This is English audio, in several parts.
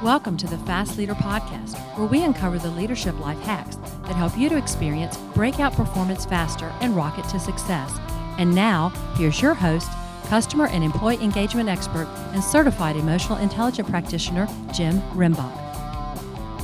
Welcome to the Fast Leader Podcast, where we uncover the leadership life hacks that help you to experience breakout performance faster and rocket to success. And now, here's your host, customer and employee engagement expert and certified emotional intelligence practitioner, Jim Rimbach.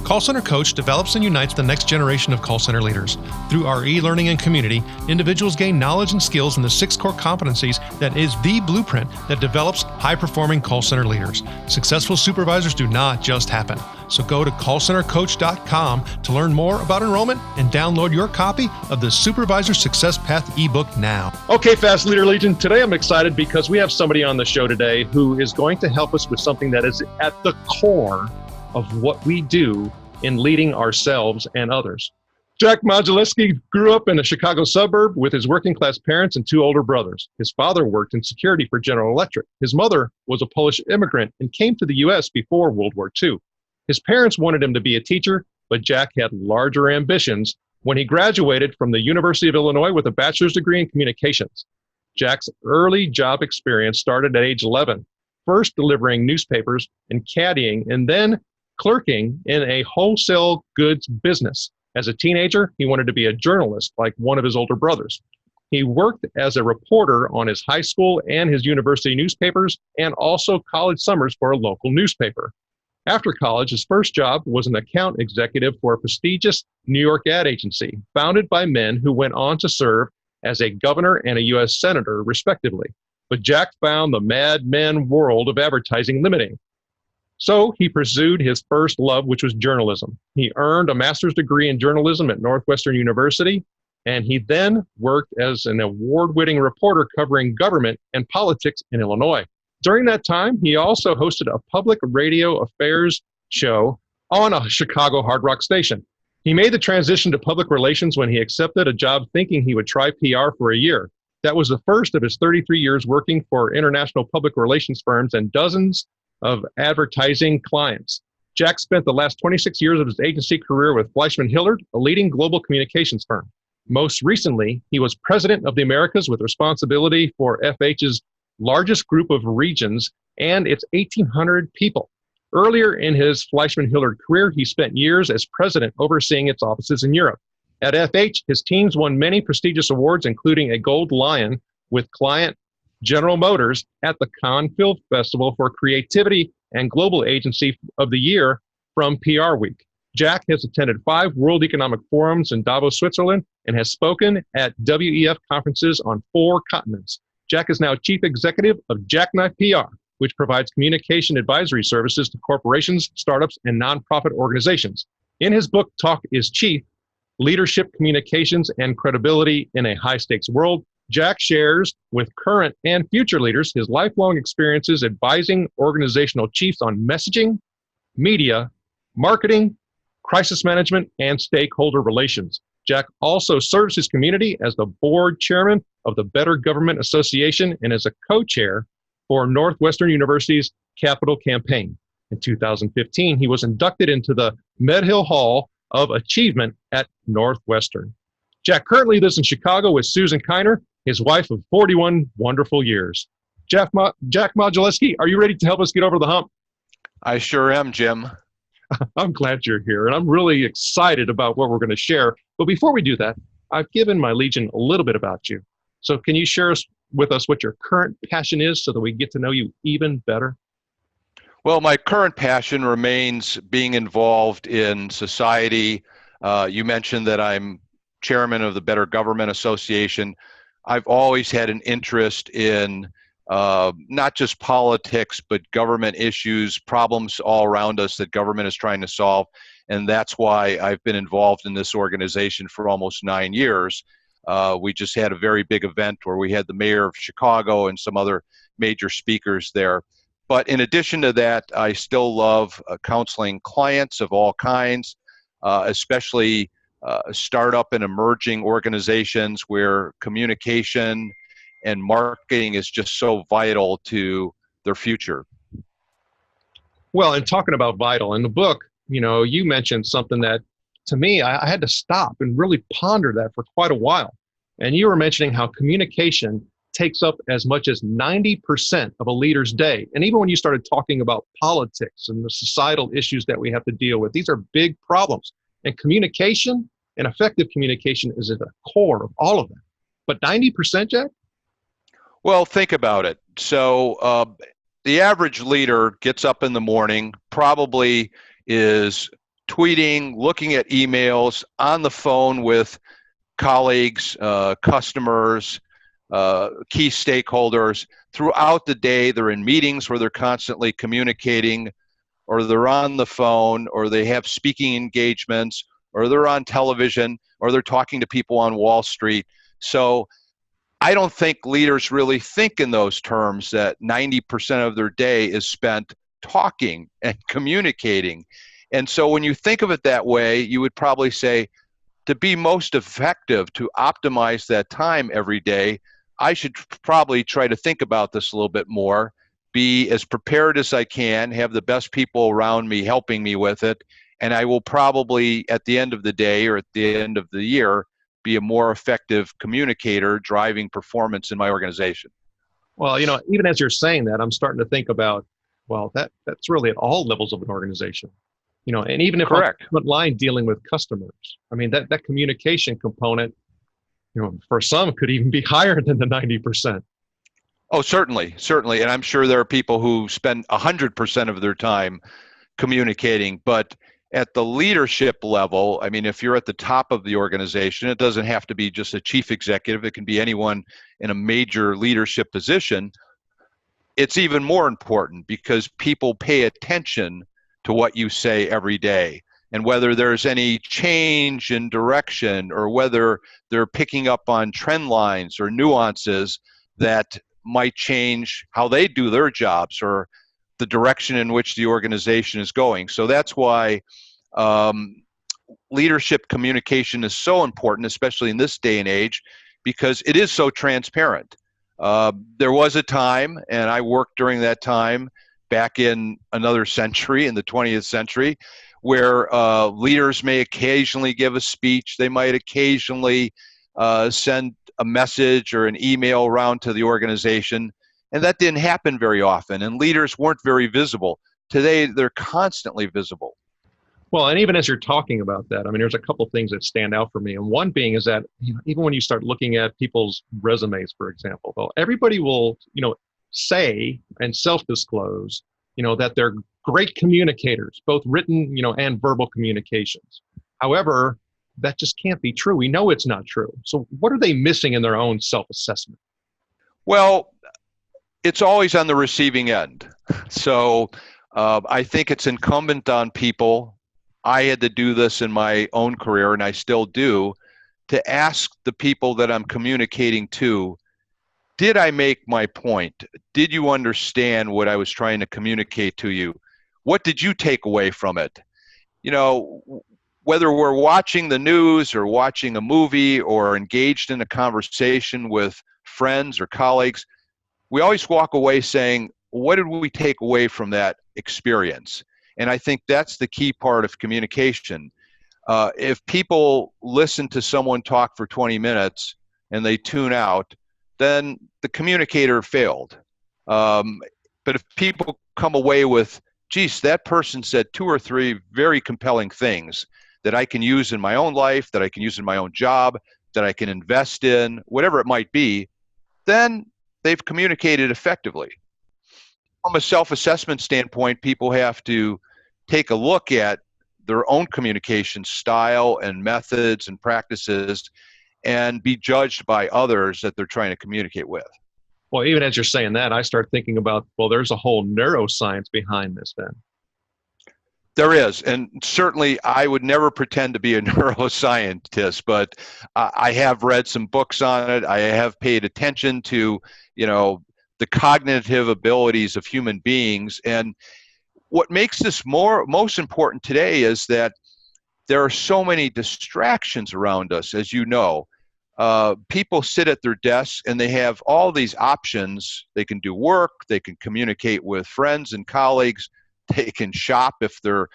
Call Center Coach develops and unites the next generation of call center leaders. Through our e-learning and community, individuals gain knowledge and skills in the 6 core competencies that is the blueprint that develops high-performing call center leaders. Successful supervisors do not just happen. So go to callcentercoach.com to learn more about enrollment and download your copy of the Supervisor Success Path ebook now. Okay, Fast Leader Legion, today I'm excited because we have somebody on the show today who is going to help us with something that is at the core of what we do in leading ourselves and others. Jack Modzelewski grew up in a Chicago suburb with his working class parents and 2 older brothers. His father worked in security for General Electric. His mother was a Polish immigrant and came to the U.S. before World War II. His parents wanted him to be a teacher, but Jack had larger ambitions when he graduated from the University of Illinois with a bachelor's degree in communications. Jack's early job experience started at age 11, first delivering newspapers and caddying, and then clerking in a wholesale goods business. As a teenager, he wanted to be a journalist like one of his older brothers. He worked as a reporter on his high school and his university newspapers, and also college summers for a local newspaper. After college, his first job was an account executive for a prestigious New York ad agency, founded by men who went on to serve as a governor and a U.S. senator, respectively. But Jack found the Mad Men world of advertising limiting. So he pursued his first love, which was journalism. He earned a master's degree in journalism at Northwestern University, and he then worked as an award-winning reporter covering government and politics in Illinois. During that time, he also hosted a public radio affairs show on a Chicago hard rock station. He made the transition to public relations when he accepted a job thinking he would try PR for a year. That was the first of his 33 years working for international public relations firms and dozens of advertising clients. Jack spent the last 26 years of his agency career with Fleishman Hillard, a leading global communications firm. Most recently, he was president of the Americas with responsibility for FH's largest group of regions and its 1,800 people. Earlier in his Fleishman Hillard career, he spent years as president overseeing its offices in Europe. At FH, his teams won many prestigious awards, including a Gold Lion with client General Motors at the Cannes Film Festival for Creativity and Global Agency of the Year from PR Week. Jack has attended 5 World Economic Forums in Davos, Switzerland, and has spoken at WEF conferences on 4 continents. Jack is now chief executive of Jackknife PR, which provides communication advisory services to corporations, startups, and nonprofit organizations. In his book, Talk is Chief: Leadership, Communications, and Credibility in a High-Stakes World, Jack shares with current and future leaders his lifelong experiences advising organizational chiefs on messaging, media, marketing, crisis management, and stakeholder relations. Jack also serves his community as the board chairman of the Better Government Association and as a co-chair for Northwestern University's Capital Campaign. In 2015, he was inducted into the Medhill Hall of Achievement at Northwestern. Jack currently lives in Chicago with Susan Kiner, his wife of 41 wonderful years. Jack Modzelewski, are you ready to help us get over the hump? I sure am, Jim. I'm glad you're here, and I'm really excited about what we're going to share. But before we do that, I've given my Legion a little bit about you. So can you share with us what your current passion is so that we get to know you even better? Well, my current passion remains being involved in society. You mentioned that I'm chairman of the Better Government Association. I've always had an interest in not just politics, but government issues, problems all around us that government is trying to solve. And that's why I've been involved in this organization for almost 9 years. We just had a very big event where we had the mayor of Chicago and some other major speakers there. But in addition to that, I still love counseling clients of all kinds, especially startup and emerging organizations where communication and marketing is just so vital to their future. Well, and talking about vital, in the book, you mentioned something that, to me, I had to stop and really ponder that for quite a while. And you were mentioning how communication takes up as much as 90% of a leader's day. And even when you started talking about politics and the societal issues that we have to deal with, these are big problems. And communication and effective communication is at the core of all of that. But 90%, Jack? Well, think about it. So the average leader gets up in the morning, probably is tweeting, looking at emails, on the phone with colleagues, customers, key stakeholders. Throughout the day, they're in meetings where they're constantly communicating, or they're on the phone, or they have speaking engagements, or they're on television, or they're talking to people on Wall Street. So I don't think leaders really think in those terms, that 90% of their day is spent talking and communicating. And so when you think of it that way, you would probably say, to be most effective, to optimize that time every day, I should probably try to think about this a little bit more, be as prepared as I can, have the best people around me helping me with it, and I will probably, at the end of the day or at the end of the year, be a more effective communicator, driving performance in my organization. Well, even as you're saying that, I'm starting to think about, well, that's really at all levels of an organization. And even if Correct. I'm front line dealing with customers, I mean, that communication component, for some could even be higher than the 90%. Oh, certainly. And I'm sure there are people who spend 100% of their time communicating, but at the leadership level, I mean, if you're at the top of the organization, it doesn't have to be just a chief executive. It can be anyone in a major leadership position. It's even more important because people pay attention to what you say every day, and whether there's any change in direction, or whether they're picking up on trend lines or nuances that might change how they do their jobs or the direction in which the organization is going. So that's why leadership communication is so important, especially in this day and age, because it is so transparent. There was a time, and I worked during that time back in another century, in the 20th century, where leaders may occasionally give a speech. They might occasionally send a message or an email around to the organization. And that didn't happen very often. And leaders weren't very visible. Today, they're constantly visible. Well, and even as you're talking about that, I mean, there's a couple things that stand out for me. And one being is that even when you start looking at people's resumes, for example, well, everybody will, say and self-disclose, that they're great communicators, both written, and verbal communications. However, that just can't be true. We know it's not true. So what are they missing in their own self-assessment? Well, it's always on the receiving end. So I think it's incumbent on people. I had to do this in my own career, and I still do, to ask the people that I'm communicating to, did I make my point? Did you understand what I was trying to communicate to you? What did you take away from it? Whether we're watching the news or watching a movie or engaged in a conversation with friends or colleagues, we always walk away saying, what did we take away from that experience? And I think that's the key part of communication. If people listen to someone talk for 20 minutes and they tune out, then the communicator failed. But if people come away with, geez, that person said 2 or 3 very compelling things that I can use in my own life, that I can use in my own job, that I can invest in, whatever it might be, then they've communicated effectively. From a self-assessment standpoint, people have to take a look at their own communication style and methods and practices and be judged by others that they're trying to communicate with. Well, even as you're saying that, I start thinking about, well, there's a whole neuroscience behind this then. There is, and certainly I would never pretend to be a neuroscientist, but I have read some books on it. I have paid attention to, the cognitive abilities of human beings. And what makes this most important today is that there are so many distractions around us, as you know. People sit at their desks and they have all these options. They can do work, they can communicate with friends and colleagues, they can shop if their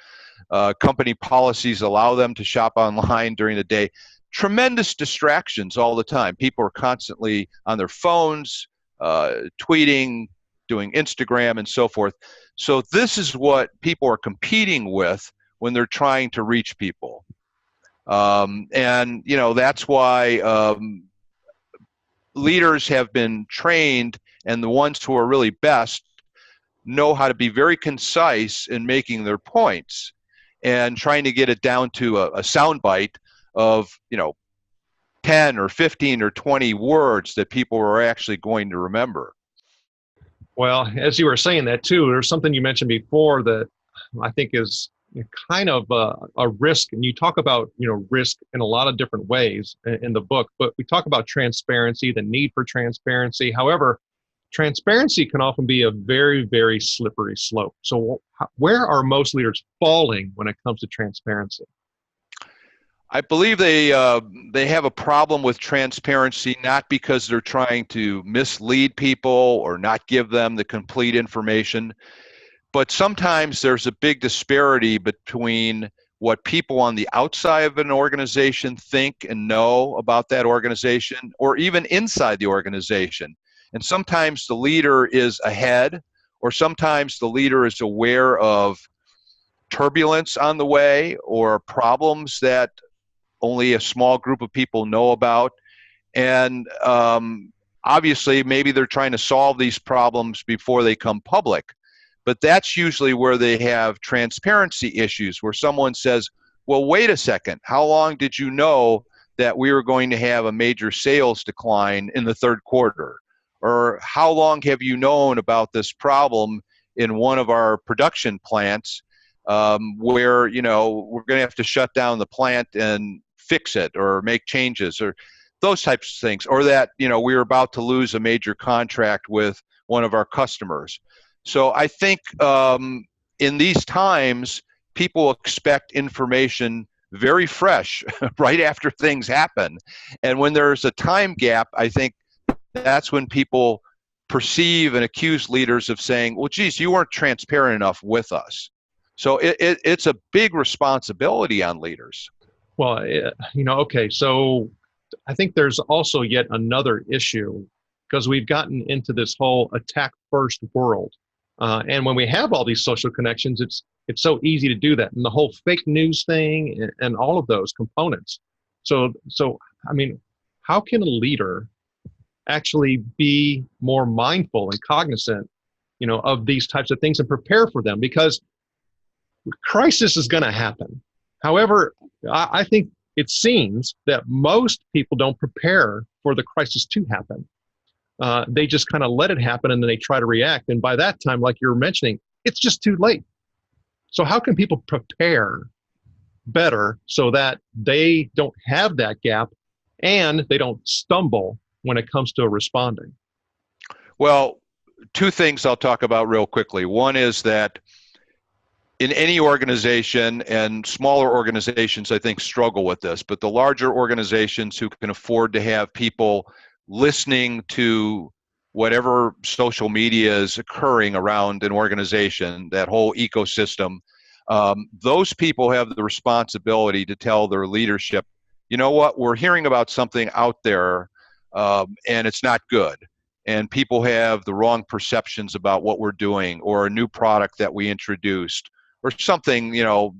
company policies allow them to shop online during the day. Tremendous distractions all the time. People are constantly on their phones, tweeting, doing Instagram, and so forth. So this is what people are competing with when they're trying to reach people. And, that's why leaders have been trained, and the ones who are really best know how to be very concise in making their points and trying to get it down to a soundbite of, 10 or 15 or 20 words that people are actually going to remember. Well, as you were saying that too, there's something you mentioned before that I think is kind of a risk. And you talk about, risk in a lot of different ways in the book, but we talk about transparency, the need for transparency. However, transparency can often be a very, very slippery slope. So where are most leaders falling when it comes to transparency? I believe they have a problem with transparency, not because they're trying to mislead people or not give them the complete information, but sometimes there's a big disparity between what people on the outside of an organization think and know about that organization, or even inside the organization. And sometimes the leader is ahead, or sometimes the leader is aware of turbulence on the way or problems that only a small group of people know about. And obviously, maybe they're trying to solve these problems before they come public. But that's usually where they have transparency issues, where someone says, well, wait a second, how long did you know that we were going to have a major sales decline in the third quarter? Or how long have you known about this problem in one of our production plants where, we're going to have to shut down the plant and fix it or make changes, or those types of things, or that, we were about to lose a major contract with one of our customers. So I think in these times, people expect information very fresh right after things happen. And when there's a time gap, I think that's when people perceive and accuse leaders of saying, well, geez, you weren't transparent enough with us. So it's a big responsibility on leaders. Well, okay, so I think there's also yet another issue, because we've gotten into this whole attack first world. And when we have all these social connections, it's so easy to do that. And the whole fake news thing and all of those components. So I mean, how can a leader actually be more mindful and cognizant, of these types of things and prepare for them? Because crisis is going to happen. However, I think it seems that most people don't prepare for the crisis to happen. They just kind of let it happen, and then they try to react. And by that time, like you were mentioning, it's just too late. So how can people prepare better so that they don't have that gap and they don't stumble when it comes to responding? Well, two things I'll talk about real quickly. One is that in any organization, and smaller organizations, I think, struggle with this, but the larger organizations who can afford to have people listening to whatever social media is occurring around an organization, that whole ecosystem, those people have the responsibility to tell their leadership, you know what, we're hearing about something out there and it's not good. And people have the wrong perceptions about what we're doing, or a new product that we introduced, or something,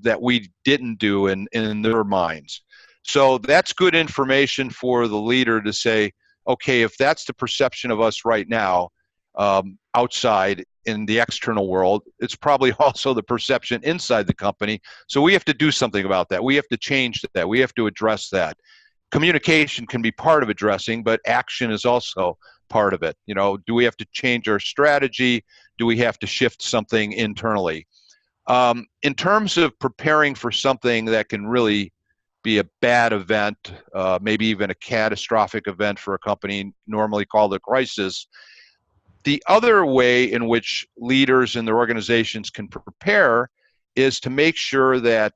that we didn't do in their minds. So that's good information for the leader to say, okay, if that's the perception of us right now, outside in the external world, it's probably also the perception inside the company. So we have to do something about that. We have to change that. We have to address that. Communication can be part of addressing, but action is also part of it. Do we have to change our strategy? Do we have to shift something internally? In terms of preparing for something that can really be a bad event, maybe even a catastrophic event for a company, normally called a crisis, the other way in which leaders and their organizations can prepare is to make sure that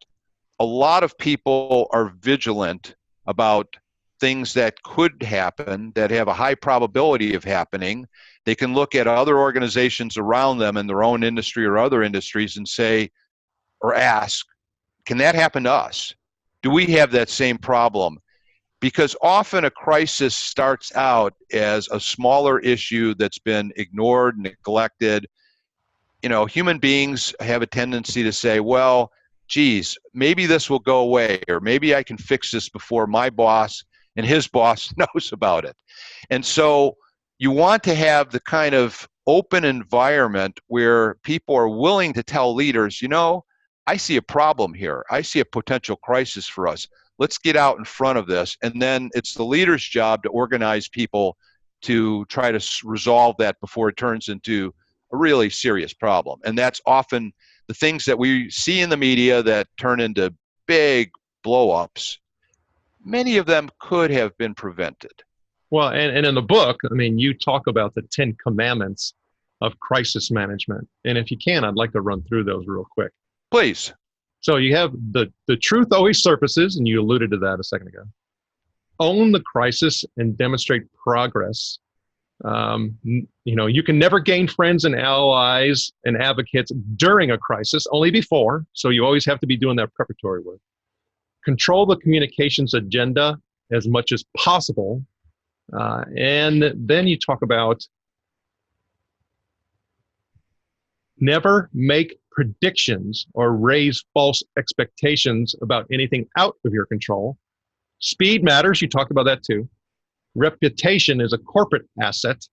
a lot of people are vigilant about things that could happen, that have a high probability of happening. They can look at other organizations around them in their own industry or other industries and say, or ask, can that happen to us? Do we have that same problem? because often a crisis starts out as a smaller issue that's been ignored, neglected. Human beings have a tendency to say, well, geez, maybe this will go away, or maybe I can fix this before my boss and his boss knows about it. And so you want to have the kind of open environment where people are willing to tell leaders, I see a problem here. I see a potential crisis for us. Let's get out in front of this. And then it's the leader's job to organize people to try to resolve that before it turns into a really serious problem. And that's often the things that we see in the media that turn into big blow-ups. Many of them could have been prevented. Well, and in the book, you talk about the 10 commandments of crisis management. And if you can, I'd like to run through those real quick. Please. So you have the truth always surfaces, and you alluded to that a second ago. Own the crisis and demonstrate progress. You can never gain friends and allies and advocates during a crisis, only before. So you always have to be doing that preparatory work. Control the communications agenda as much as possible. And then you talk about never make predictions or raise false expectations about anything out of your control. Speed matters. You talked about that too. Reputation is a corporate asset,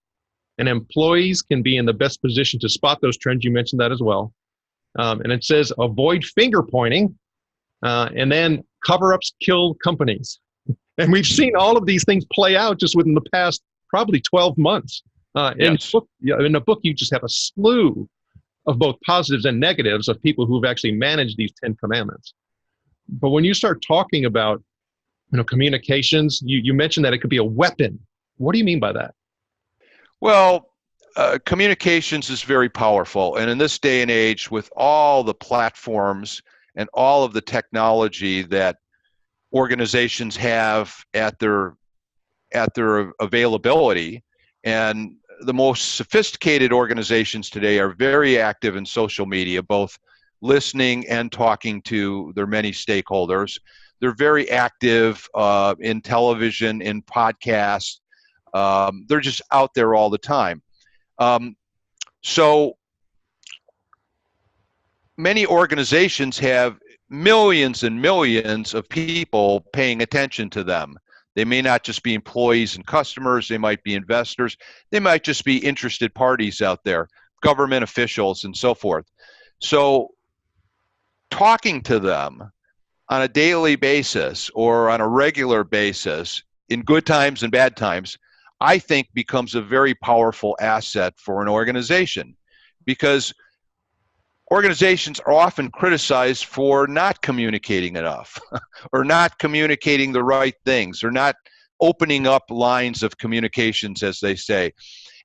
and employees can be in the best position to spot those trends. You mentioned that as well. And it says avoid finger pointing, and then cover-ups kill companies. And we've seen all of these things play out just within the past probably 12 months. Yes. In the book, you just have a slew of both positives and negatives of people who've actually managed these 10 commandments. But when you start talking about communications, you mentioned that it could be a weapon. What do you mean by that? Well, communications is very powerful. And in this day and age, with all the platforms and all of the technology that organizations have at their availability, and the most sophisticated organizations today are very active in social media, both listening and talking to their many stakeholders. They're very active in television, in podcasts. They're just out there all the time. So many organizations have millions and millions of people paying attention to them. They may not just be employees and customers. They might be investors. They might just be interested parties out there, government officials and so forth. So talking to them on a daily basis or on a regular basis, in good times and bad times, I think becomes a very powerful asset for an organization, because organizations are often criticized for not communicating enough or not communicating the right things or not opening up lines of communications, as they say.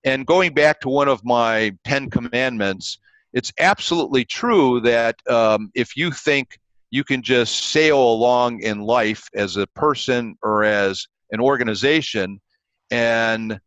And going back to one of my 10 commandments, it's absolutely true that if you think you can just sail along in life as a person or as an organization and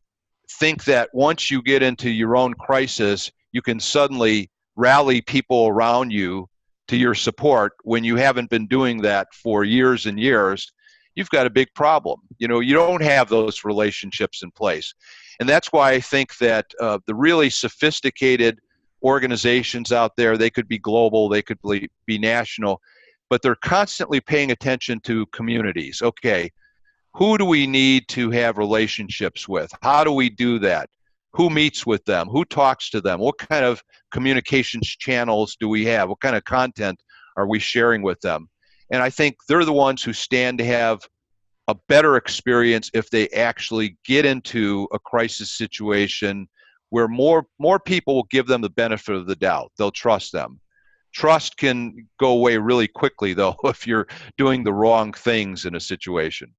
think that once you get into your own crisis, you can suddenly rally people around you to your support when you haven't been doing that for years and years, you've got a big problem. You don't have those relationships in place. And that's why I think that the really sophisticated organizations out there, they could be global, they could be national, but they're constantly paying attention to communities. Okay, who do we need to have relationships with? How do we do that? Who meets with them? Who talks to them? What kind of communications channels do we have? What kind of content are we sharing with them? And I think they're the ones who stand to have a better experience if they actually get into a crisis situation where more people will give them the benefit of the doubt. They'll trust them. Trust can go away really quickly, though, if you're doing the wrong things in a situation.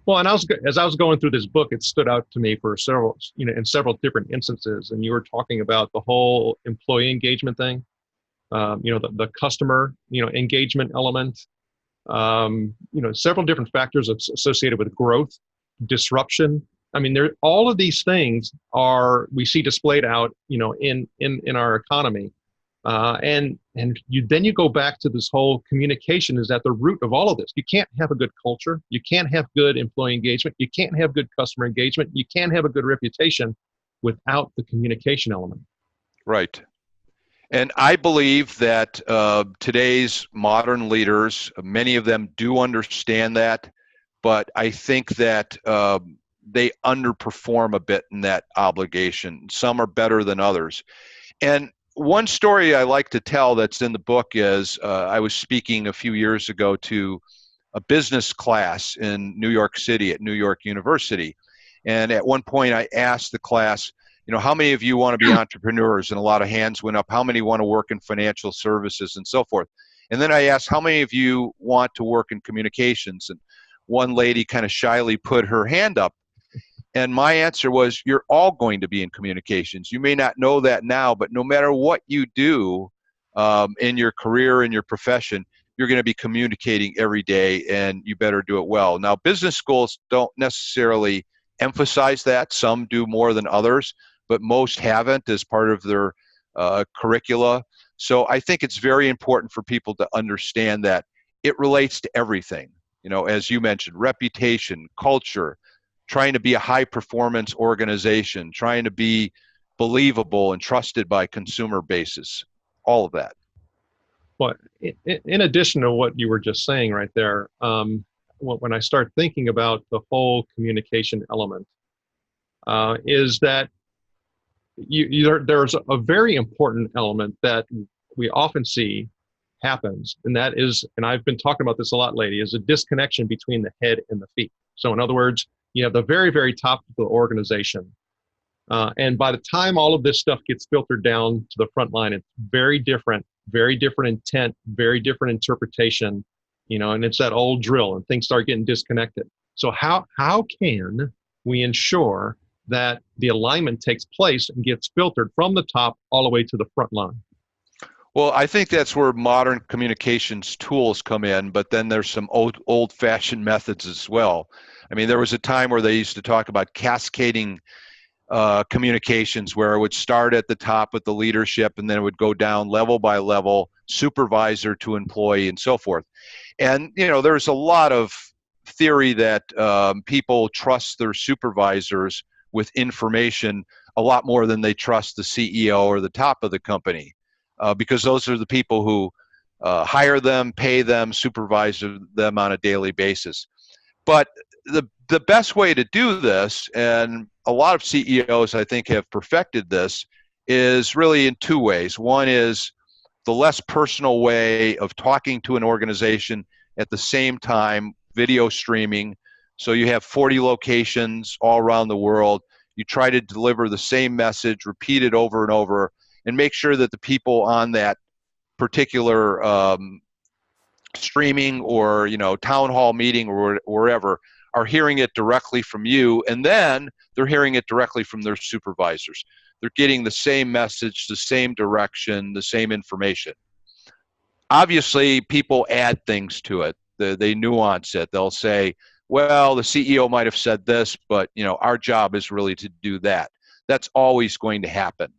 Well, and as I was going through this book, it stood out to me for in several different instances. And you were talking about the whole employee engagement thing, the customer, engagement element, several different factors associated with growth, disruption. All of these things we see displayed out, in our economy. And then you go back to this whole communication is at the root of all of this. You can't have a good culture. You can't have good employee engagement. You can't have good customer engagement. You can't have a good reputation without the communication element. Right. And I believe that today's modern leaders, many of them do understand that, but I think that they underperform a bit in that obligation. Some are better than others. And one story I like to tell that's in the book is I was speaking a few years ago to a business class in New York City at New York University. And at one point I asked the class, how many of you want to be entrepreneurs? And a lot of hands went up. How many want to work in financial services and so forth? And then I asked, how many of you want to work in communications? And one lady kind of shyly put her hand up. And my answer was, you're all going to be in communications. You may not know that now, but no matter what you do in your career, in your profession, you're going to be communicating every day, and you better do it well. Now, business schools don't necessarily emphasize that. Some do more than others, but most haven't as part of their curricula. So I think it's very important for people to understand that it relates to everything. As you mentioned, reputation, culture, trying to be a high performance organization, trying to be believable and trusted by consumer bases, all of that. Well, in addition to what you were just saying right there, when I start thinking about the whole communication element, is that there's a very important element that we often see happens, and that is, and I've been talking about this a lot lately, is a disconnection between the head and the feet. So in other words, you have the very, very top of the organization. And by the time all of this stuff gets filtered down to the front line, it's very different intent, very different interpretation, and it's that old drill, and things start getting disconnected. So how can we ensure that the alignment takes place and gets filtered from the top all the way to the front line? Well, I think that's where modern communications tools come in, but then there's some old-fashioned methods as well. I mean, there was a time where they used to talk about cascading communications, where it would start at the top with the leadership, and then it would go down level by level, supervisor to employee, and so forth. And, there's a lot of theory that people trust their supervisors with information a lot more than they trust the CEO or the top of the company. Because those are the people who hire them, pay them, supervise them on a daily basis. But the best way to do this, and a lot of CEOs I think have perfected this, is really in two ways. One is the less personal way of talking to an organization at the same time, video streaming. So you have 40 locations all around the world. You try to deliver the same message, repeat it over and over, and make sure that the people on that particular streaming or town hall meeting or wherever are hearing it directly from you, and then they're hearing it directly from their supervisors. They're getting the same message, the same direction, the same information. Obviously, people add things to it. They nuance it. They'll say, well, the CEO might have said this, but our job is really to do that. That's always going to happen.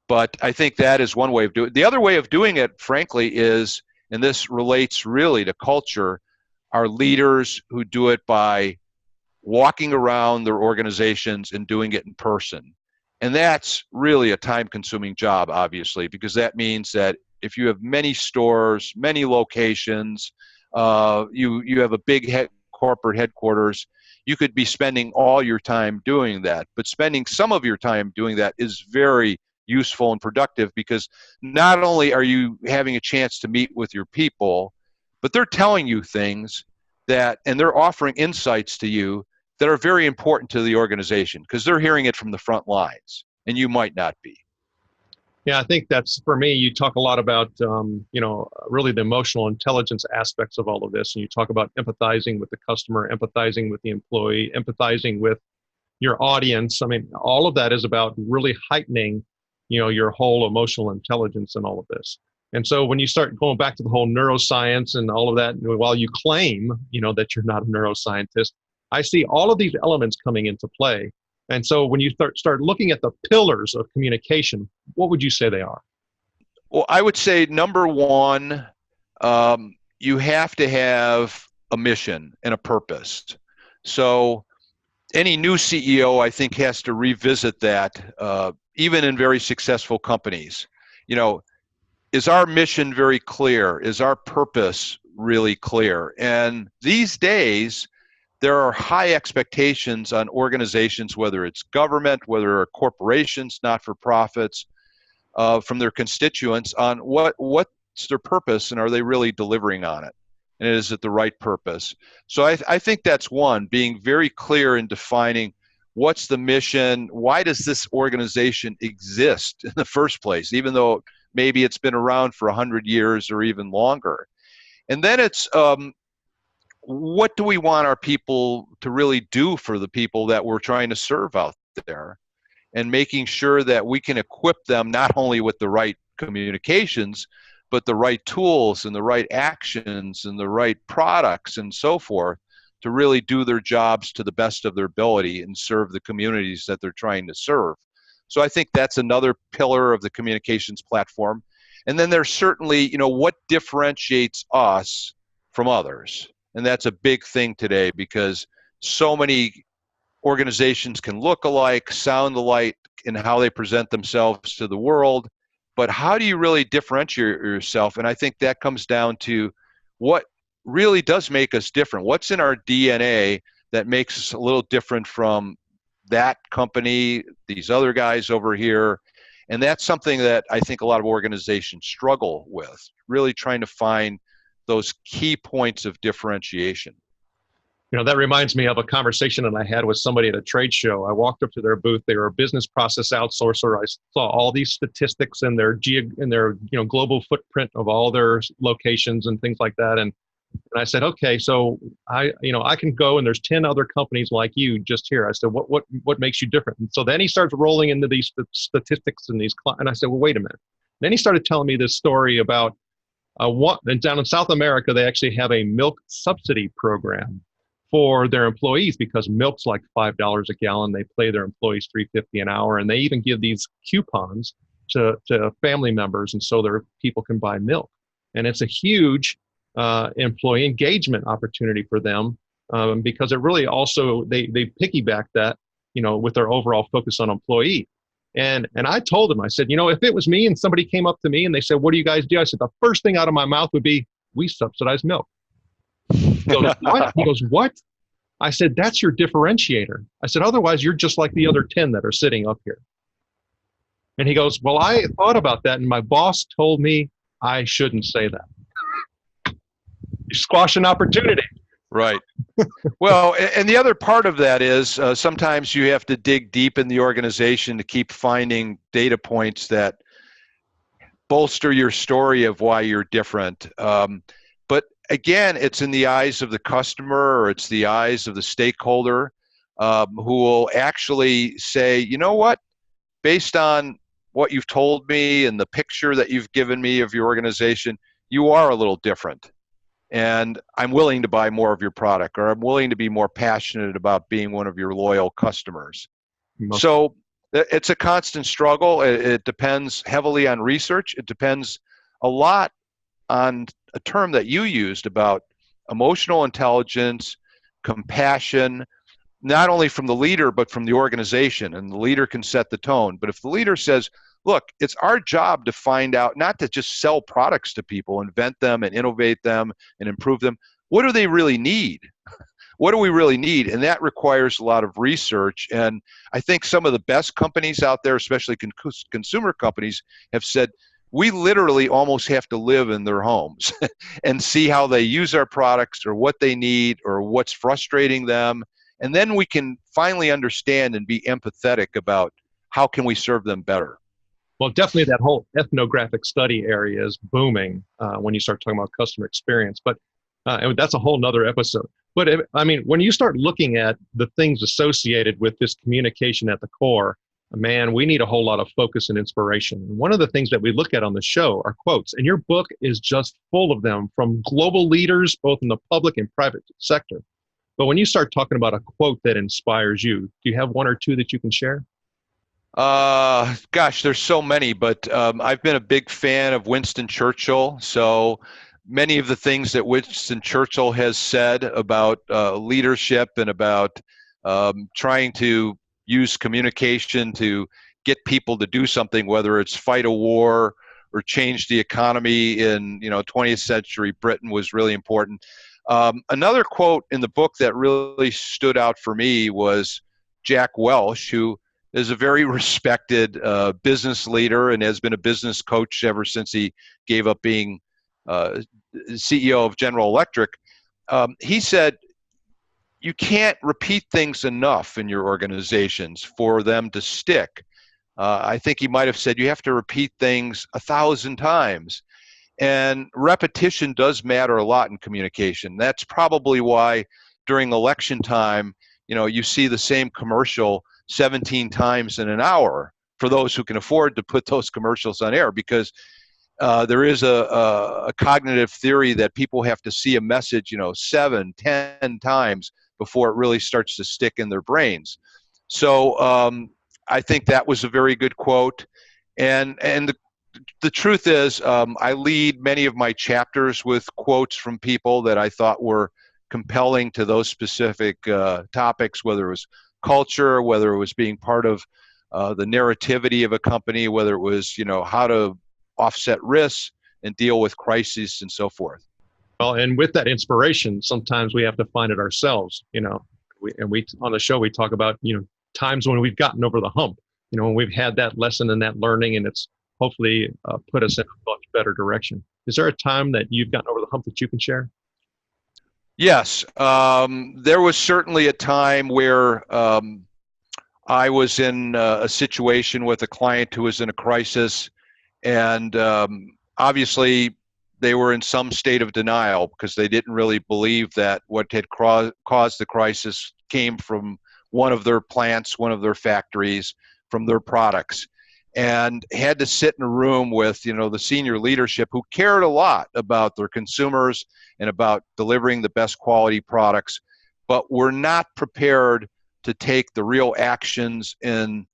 But I think that is one way of doing it. The other way of doing it, frankly, is, and this relates really to culture, are leaders who do it by walking around their organizations and doing it in person. And that's really a time-consuming job, obviously, because that means that if you have many stores, many locations, you have a big corporate headquarters, you could be spending all your time doing that. But spending some of your time doing that is very useful and productive, because not only are you having a chance to meet with your people, but they're telling you things and they're offering insights to you that are very important to the organization, because they're hearing it from the front lines and you might not be. Yeah, I think that's, for me, you talk a lot about, really the emotional intelligence aspects of all of this. And you talk about empathizing with the customer, empathizing with the employee, empathizing with your audience. I mean, all of that is about really heightening your whole emotional intelligence and all of this. And so when you start going back to the whole neuroscience and all of that, while you claim, that you're not a neuroscientist, I see all of these elements coming into play. And so when you start looking at the pillars of communication, what would you say they are? Well, I would say number one, you have to have a mission and a purpose. So any new CEO, I think, has to revisit that, even in very successful companies. You know, is our mission very clear? Is our purpose really clear? And these days, there are high expectations on organizations, whether it's government, whether it's corporations, not-for-profits, from their constituents on what's their purpose and are they really delivering on it? And is it the right purpose? So I think that's one, being very clear in defining what's the mission, why does this organization exist in the first place, even though maybe it's been around for 100 years or even longer. And then it's what do we want our people to really do for the people that we're trying to serve out there? And making sure that we can equip them not only with the right communications, but the right tools and the right actions and the right products and so forth to really do their jobs to the best of their ability and serve the communities that they're trying to serve. So I think that's another pillar of the communications platform. And then there's certainly, what differentiates us from others. And that's a big thing today because so many organizations can look alike, sound alike in how they present themselves to the world, but how do you really differentiate yourself? And I think that comes down to what really does make us different. What's in our DNA that makes us a little different from that company, these other guys over here? And that's something that I think a lot of organizations struggle with, really trying to find those key points of differentiation. That reminds me of a conversation that I had with somebody at a trade show. I walked up to their booth. They were a business process outsourcer. I saw all these statistics in their global footprint of all their locations and things like that. And I said, okay, so I can go and there's 10 other companies like you just here. I said, what makes you different? And so then he starts rolling into these statistics and and I said, well, wait a minute. Then he started telling me this story about and down in South America, they actually have a milk subsidy program for their employees because milk's like $5 a gallon. They pay their employees $3.50 an hour, and they even give these coupons to family members, and so their people can buy milk. And it's a huge employee engagement opportunity for them because it really also they piggyback that with their overall focus on employee. And I told him, I said, if it was me and somebody came up to me and they said, what do you guys do? I said, the first thing out of my mouth would be, we subsidize milk. He goes, what? He goes, what? I said, that's your differentiator. I said, otherwise, you're just like the other 10 that are sitting up here. And he goes, well, I thought about that, and my boss told me I shouldn't say that. You squash an opportunity. Right. Well, and the other part of that is sometimes you have to dig deep in the organization to keep finding data points that bolster your story of why you're different. But again, it's in the eyes of the customer or it's the eyes of the stakeholder who will actually say, you know what, based on what you've told me and the picture that you've given me of your organization, you are a little different. And I'm willing to buy more of your product, or I'm willing to be more passionate about being one of your loyal customers. So it's a constant struggle. It depends heavily on research. It depends a lot on a term that you used about emotional intelligence, compassion, not only from the leader, but from the organization. And the leader can set the tone. But if the leader says, look, it's our job to find out, not to just sell products to people, invent them and innovate them and improve them. What do they really need? What do we really need? And that requires a lot of research. And I think some of the best companies out there, especially consumer companies, have said, we literally almost have to live in their homes and see how they use our products or what they need or what's frustrating them. And then we can finally understand and be empathetic about how can we serve them better. Well, definitely that whole ethnographic study area is booming when you start talking about customer experience. But and that's a whole nother episode. But when you start looking at the things associated with this communication at the core, man, we need a whole lot of focus and inspiration. And one of the things that we look at on the show are quotes. And your book is just full of them from global leaders, both in the public and private sector. But when you start talking about a quote that inspires you, do you have one or two that you can share? Gosh, there's so many, but I've been a big fan of Winston Churchill. So many of the things that Winston Churchill has said about leadership and about trying to use communication to get people to do something, whether it's fight a war or change the economy in 20th century Britain, was really important. Another quote in the book that really stood out for me was Jack Welch, who is a very respected business leader and has been a business coach ever since he gave up being CEO of General Electric. He said, you can't repeat things enough in your organizations for them to stick. I think he might have said you have to repeat things 1,000 times. And repetition does matter a lot in communication. That's probably why during election time, you see the same commercial 17 times in an hour for those who can afford to put those commercials on air, because there is a cognitive theory that people have to see a message 7, 10 times before it really starts to stick in their brains. So I think that was a very good quote. And the truth is, I lead many of my chapters with quotes from people that I thought were compelling to those specific topics, whether it was culture, whether it was being part of the narrativity of a company, whether it was how to offset risks and deal with crises and so forth. Well, and with that inspiration, sometimes we have to find it ourselves. We on the show we talk about times when we've gotten over the hump. When we've had that lesson and that learning, and it's hopefully put us in a much better direction. Is there a time that you've gotten over the hump that you can share? Yes, there was certainly a time where I was in a situation with a client who was in a crisis, and obviously they were in some state of denial because they didn't really believe that what had caused the crisis came from one of their plants, one of their factories, from their products, and had to sit in a room with the senior leadership who cared a lot about their consumers and about delivering the best quality products, but were not prepared to take the real actions in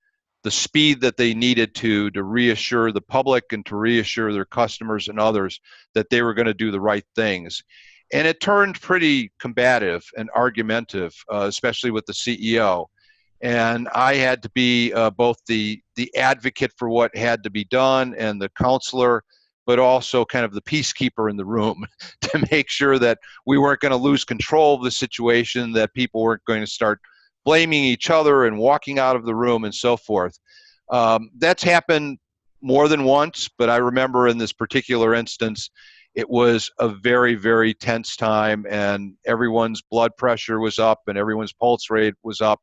the speed that they needed to reassure the public and to reassure their customers and others that they were going to do the right things. And it turned pretty combative and argumentative, especially with the CEO. And I had to be both the advocate for what had to be done and the counselor, but also kind of the peacekeeper in the room to make sure that we weren't going to lose control of the situation, that people weren't going to start blaming each other and walking out of the room and so forth. That's happened more than once, but I remember in this particular instance, it was a very, very tense time, and everyone's blood pressure was up and everyone's pulse rate was up.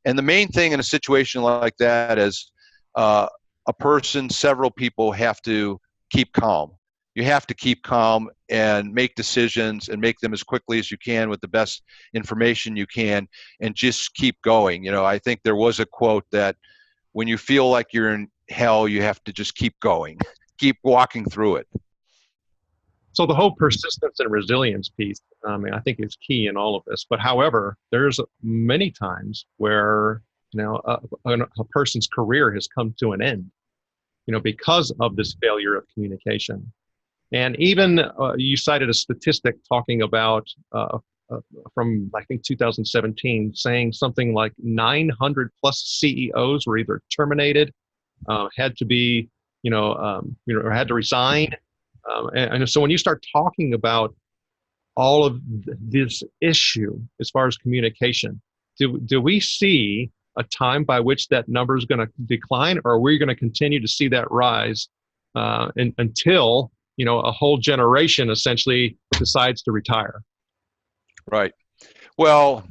And the main thing in a situation like that is a person, several people have to keep calm. You have to keep calm and make decisions and make them as quickly as you can with the best information you can, and just keep going. I think there was a quote that when you feel like you're in hell, you have to just keep going, keep walking through it. So the whole persistence and resilience piece, I think is key in all of this. But however, there's many times where a person's career has come to an end, because of this failure of communication. And even you cited a statistic talking about from I think 2017, saying something like 900 plus CEOs were either terminated, had to be or had to resign. And so when you start talking about all of this issue as far as communication, do we see a time by which that number is going to decline, or are we going to continue to see that rise until a whole generation essentially decides to retire? Right. Well,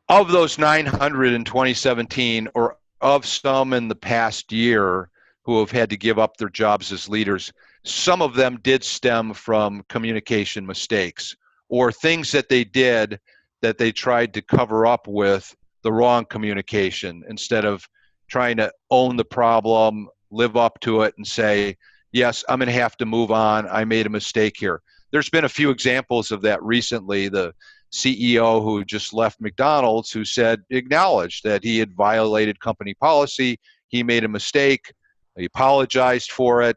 of those 900 in 2017, or of some in the past year who have had to give up their jobs as leaders, some of them did stem from communication mistakes or things that they did that they tried to cover up with the wrong communication, instead of trying to own the problem, live up to it, and say, yes, I'm going to have to move on. I made a mistake here. There's been a few examples of that recently. The CEO who just left McDonald's, who acknowledged that he had violated company policy. he made a mistake, he apologized for it,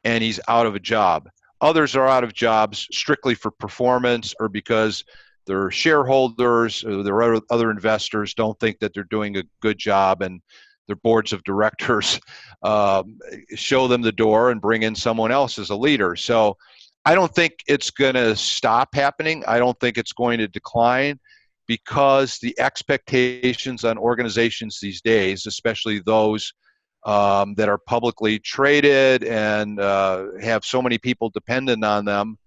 and he's out of a job. Others are out of jobs strictly for performance or because their shareholders or their other investors don't think that they're doing a good job, and their boards of directors show them the door and bring in someone else as a leader. So I don't think it's going to stop happening. I don't think it's going to decline, because the expectations on organizations these days, especially those that are publicly traded and have so many people dependent on them,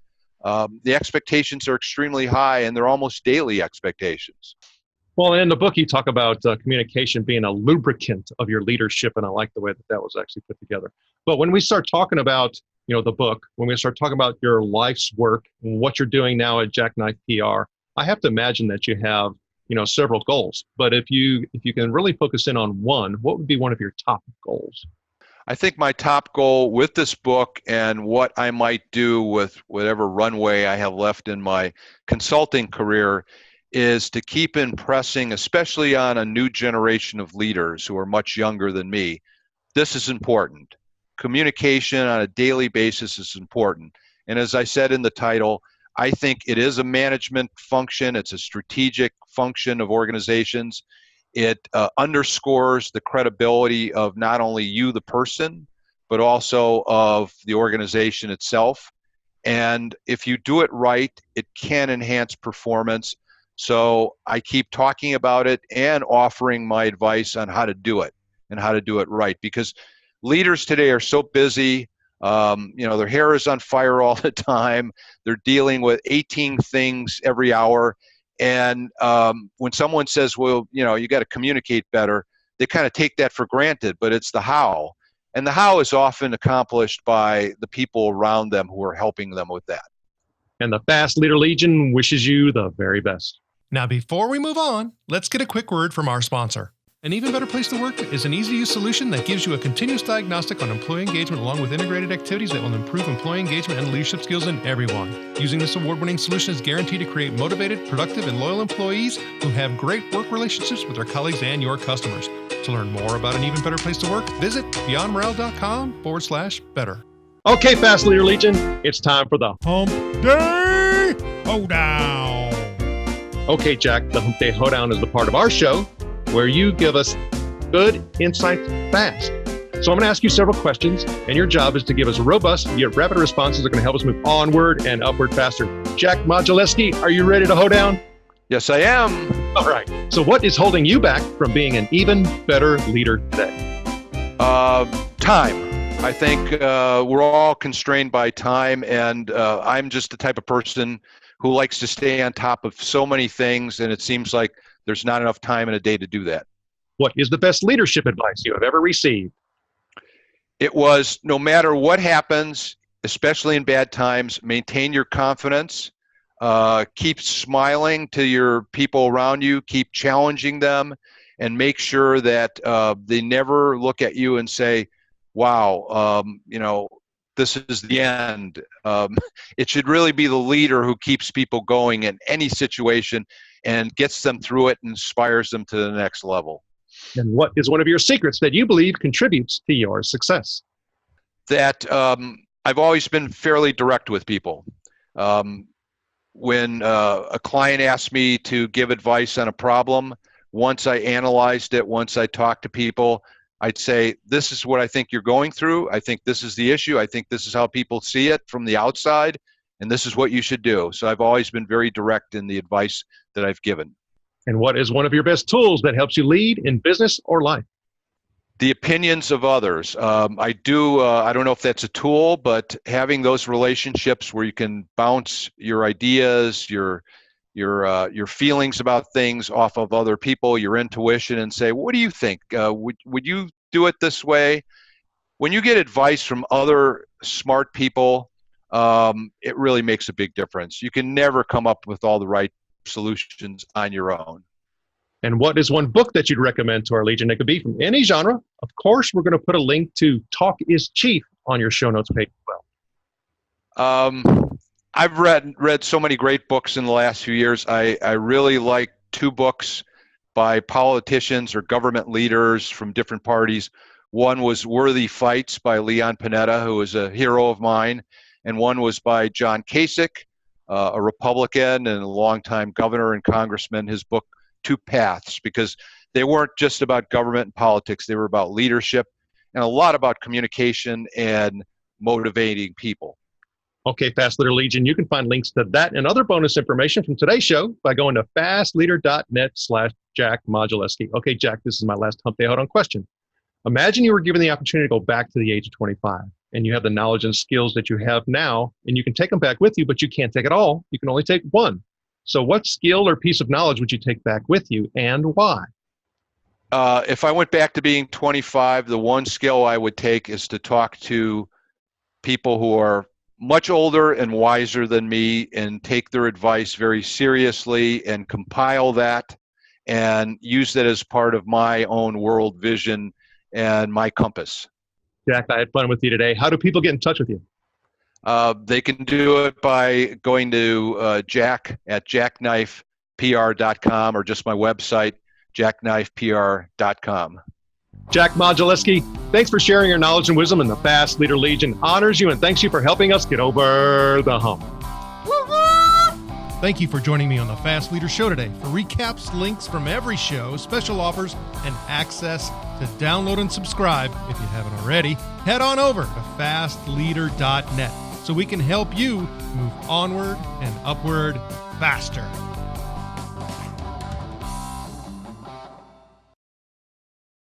the expectations are extremely high, and they're almost daily expectations. Well, in the book, you talk about communication being a lubricant of your leadership, and I like the way that that was actually put together. But when we start talking about, the book, when we start talking about your life's work and what you're doing now at Jackknife PR, I have to imagine that you have, several goals. But if you can really focus in on one, what would be one of your top goals? I think my top goal with this book and what I might do with whatever runway I have left in my consulting career is to keep impressing, especially on a new generation of leaders who are much younger than me. This is important. Communication on a daily basis is important. And as I said in the title, I think it is a management function. It's a strategic function of organizations. It underscores the credibility of not only you, the person, but also of the organization itself. And if you do it right, it can enhance performance. So I keep talking about it and offering my advice on how to do it and how to do it right, because leaders today are so busy. Their hair is on fire all the time. They're dealing with 18 things every hour. And when someone says, well, you got to communicate better, they kind of take that for granted, but it's the how. And the how is often accomplished by the people around them who are helping them with that. And the Fast Leader Legion wishes you the very best. Now, before we move on, let's get a quick word from our sponsor. An Even Better Place to Work is an easy-to-use solution that gives you a continuous diagnostic on employee engagement along with integrated activities that will improve employee engagement and leadership skills in everyone. Using this award-winning solution is guaranteed to create motivated, productive, and loyal employees who have great work relationships with their colleagues and your customers. To learn more about An Even Better Place to Work, visit beyondmorale.com/better. Okay, Fast Leader Legion, it's time for the Hump Day Hoedown. Okay, Jack, the Hump Day Hoedown is the part of our show where you give us good insights fast. So I'm going to ask you several questions, and your job is to give us robust yet rapid responses that are going to help us move onward and upward faster. Jack Modzelewski, are you ready to hoe down? Yes, I am. All right. So what is holding you back from being an even better leader today? Time. I think we're all constrained by time, and I'm just the type of person who likes to stay on top of so many things, and it seems like there's not enough time in a day to do that. What is the best leadership advice you have ever received? It was, no matter what happens, especially in bad times, maintain your confidence, keep smiling to your people around you, keep challenging them, and make sure that they never look at you and say, wow, this is the end. It should really be the leader who keeps people going in any situation and gets them through it and inspires them to the next level. And what is one of your secrets that you believe contributes to your success? That I've always been fairly direct with people. When a client asks me to give advice on a problem, once I analyzed it, once I talked to people, I'd say, this is what I think you're going through. I think this is the issue. I think this is how people see it from the outside, and this is what you should do. So I've always been very direct in the advice that I've given. And what is one of your best tools that helps you lead in business or life? The opinions of others. I don't know if that's a tool, but having those relationships where you can bounce your ideas, your feelings about things off of other people, your intuition, and say, what do you think? Would you do it this way? When you get advice from other smart people, it really makes a big difference. You can never come up with all the right solutions on your own. And what is one book that you'd recommend to our Legion? It could be from any genre. Of course, we're going to put a link to Talk is Chief on your show notes page as well. I've read so many great books in the last few years. I really like two books by politicians or government leaders from different parties. One was Worthy Fights by Leon Panetta, who is a hero of mine, and one was by John Kasich, a Republican and a longtime governor and congressman, his book, Two Paths, because they weren't just about government and politics. They were about leadership and a lot about communication and motivating people. Okay, Fast Leader Legion, you can find links to that and other bonus information from today's show by going to fastleader.net/Jack Modzelewski. Okay, Jack, this is my last hump day out on question. Imagine you were given the opportunity to go back to the age of 25, and you have the knowledge and skills that you have now, and you can take them back with you, but you can't take it all. You can only take one. So what skill or piece of knowledge would you take back with you, and why? If I went back to being 25, the one skill I would take is to talk to people who are much older and wiser than me and take their advice very seriously and compile that and use that as part of my own world vision and my compass. Jack, I had fun with you today. How do people get in touch with you? They can do it by going to Jack at jackknifepr.com or just my website, jackknifepr.com. Jack Modzelewski, thanks for sharing your knowledge and wisdom, and the Fast Leader Legion honors you and thanks you for helping us get over the hump. Thank you for joining me on the Fast Leader Show today. For recaps, links from every show, special offers, and access to download and subscribe, if you haven't already, head on over to fastleader.net so we can help you move onward and upward faster.